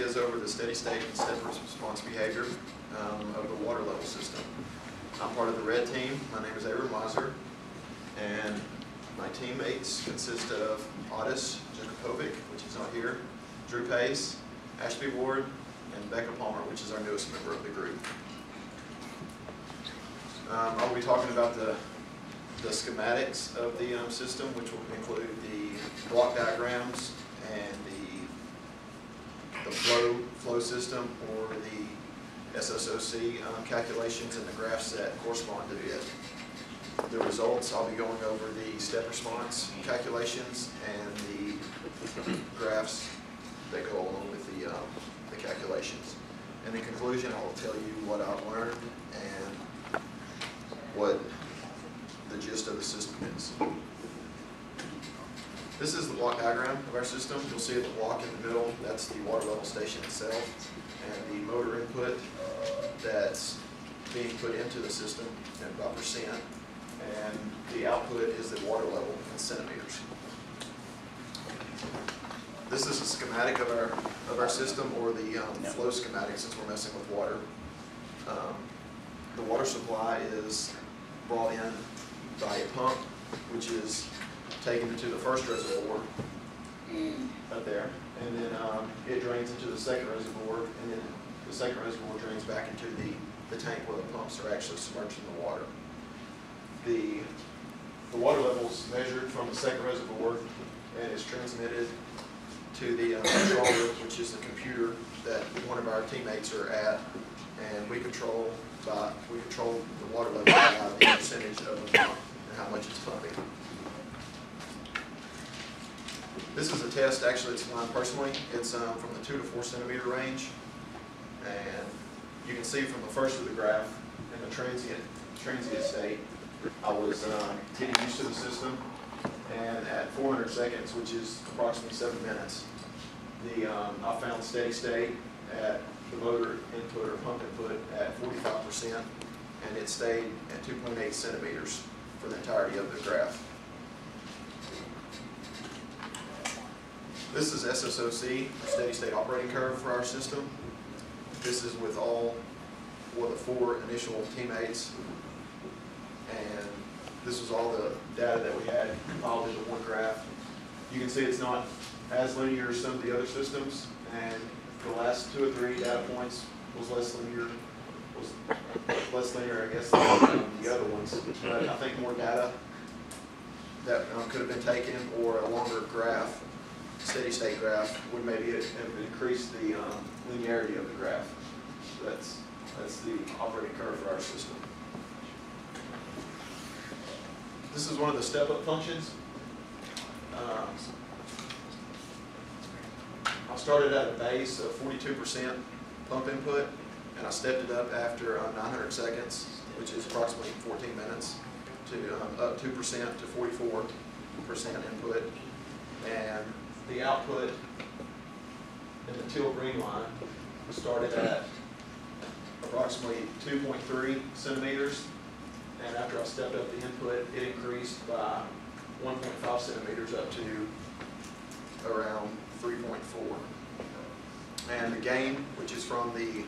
is over the steady state and step response behavior of the water level system. I'm part of the red team. My name is Aaron Weiser, and my teammates consist of Otis Jakupovic, which is not here, Drew Pace, Ashby Ward, and Becca Palmer, which is our newest member of the group. I'll be talking about the schematics of the system, which will include the block diagrams and the flow system, or the SSOC calculations, and the graphs that correspond to it. The results, I'll be going over the step response calculations and the graphs that go along with the calculations. In the conclusion, I'll tell you what I've learned and what the gist of the system is. This is the block diagram of our system. You'll see the block in the middle, that's the water level station itself, and the motor input that's being put into the system by percent, and the output is the water level in centimeters. This is a schematic of our system, or the flow schematic, since we're messing with water. The water supply is brought in by a pump, which is taken into the first reservoir up there, and then it drains into the second reservoir, and then the second reservoir drains back into the tank where the pumps are actually submerged in the water. The water level is measured from the second reservoir and is transmitted to the controller, which is the computer that one of our teammates are at, and we control the water level by the percentage of the pump and how much it's pumping. This is a test, actually it's mine personally. It's from the 2 to 4 centimeter range, and you can see from the first of the graph in the transient state, I was getting used to the system, and at 400 seconds, which is approximately 7 minutes, I found steady state at the motor input or pump input at 45%, and it stayed at 2.8 centimeters for the entirety of the graph. This is SSOC, steady state operating curve for our system. This is with the 4 initial teammates, and this was all the data that we had compiled into one graph. You can see it's not as linear as some of the other systems, and the last 2 or 3 data points was less linear, I guess, than the other ones. But I think more data that could have been taken, or a longer graph, steady state graph, would maybe have increased the linearity of the graph. So that's the operating curve for our system. This is one of the step-up functions. I started at a base of 42% pump input, and I stepped it up after 900 seconds, which is approximately 14 minutes, to up 2% to 44% input. And the output in the teal green line started at approximately 2.3 centimeters, and after I stepped up the input, it increased by 1.5 centimeters up to around 3.4. And the gain, which is from the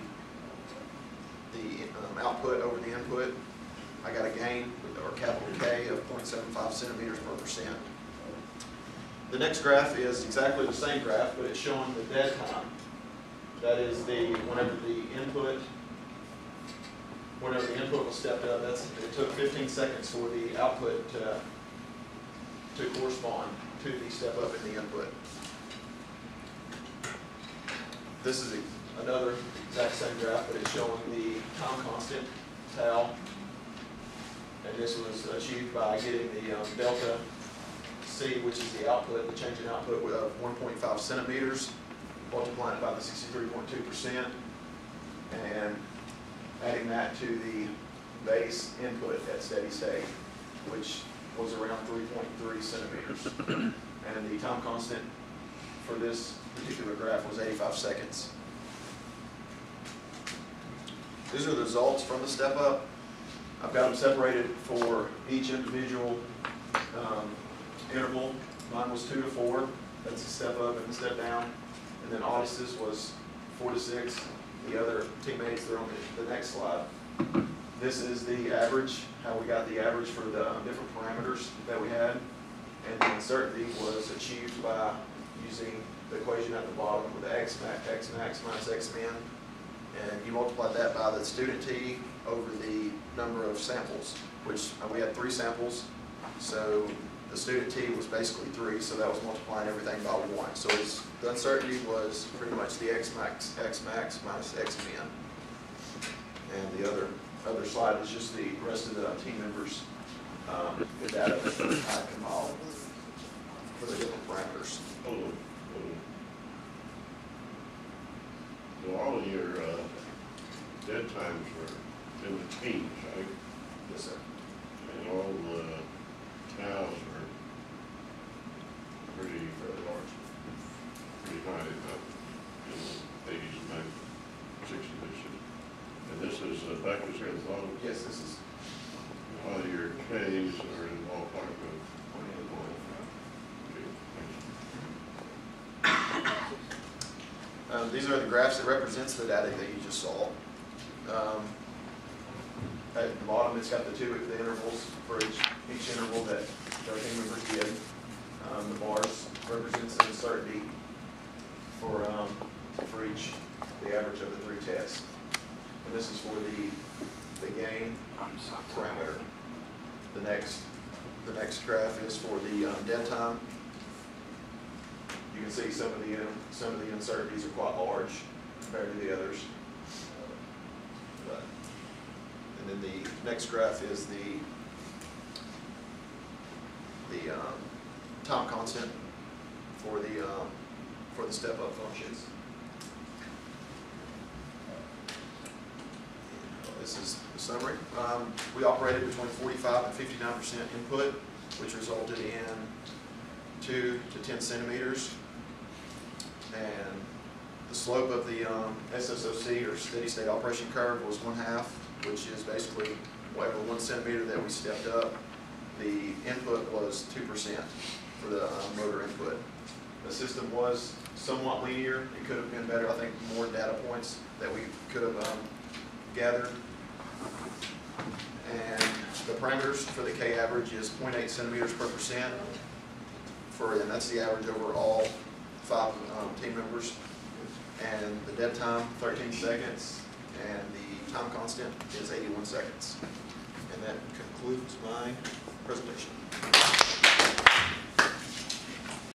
output over the input, I got a gain, or capital K, of 0.75 centimeters per percent. The next graph is exactly the same graph, but it's showing the dead time. That is whenever the input was stepped up. It took 15 seconds for the output to correspond to the step up in the input. This is another exact same graph, but it's showing the time constant, tau, and this was achieved by getting the delta C, which is the output, the change in output, of 1.5 centimeters, multiplying it by the 63.2%, and adding that to the base input at steady state, which was around 3.3 centimeters. And the time constant for this particular graph was 85 seconds. These are the results from the step up. I've got them separated for each individual interval. Mine was 2 to 4. That's a step up and a step down. And then Otis's was 4 to 6. The other teammates, they're on the next slide. This is the average, how we got the average for the different parameters that we had. And the uncertainty was achieved by using the equation at the bottom with the x max minus x min. And you multiply that by the student t over the number of samples, which we had 3 samples. So the student t was basically 3, so that was multiplying everything by 1. So the uncertainty was pretty much the x max minus x min. And the other slide is just the rest of the team members' the data that I compiled for the different parameters. So all of your dead times were in the teens, right? Yes, sir. And all the cows were pretty large, pretty high, in the 80s and 90s, 60s. And this is Becker's here at the bottom. Yes, this is. All your Ks are in the ballpark of 20. These are the graphs that represents the data that you just saw. At the bottom, it's got the intervals for each interval that our team members did. The bars represents the uncertainty for the average of the 3 tests. And this is for the gain parameter. The next graph is for the dead time. You can see some of the uncertainties are quite large compared to the others. And then the next graph is the time constant for the step-up functions. This is the summary. We operated between 45 and 59% input, which resulted in 2 to 10 centimeters. And the slope of the SSOC, or steady state operation curve, was 1/2, which is basically whatever 1 centimeter that we stepped up. The input was 2% for the motor input. The system was somewhat linear. It could have been better. I think more data points that we could have gathered. And the parameters for the K average is 0.8 centimeters per percent, and that's the average over all 5 team members. And the dead time, 13 seconds, and the time constant is 81 seconds. And that concludes my presentation.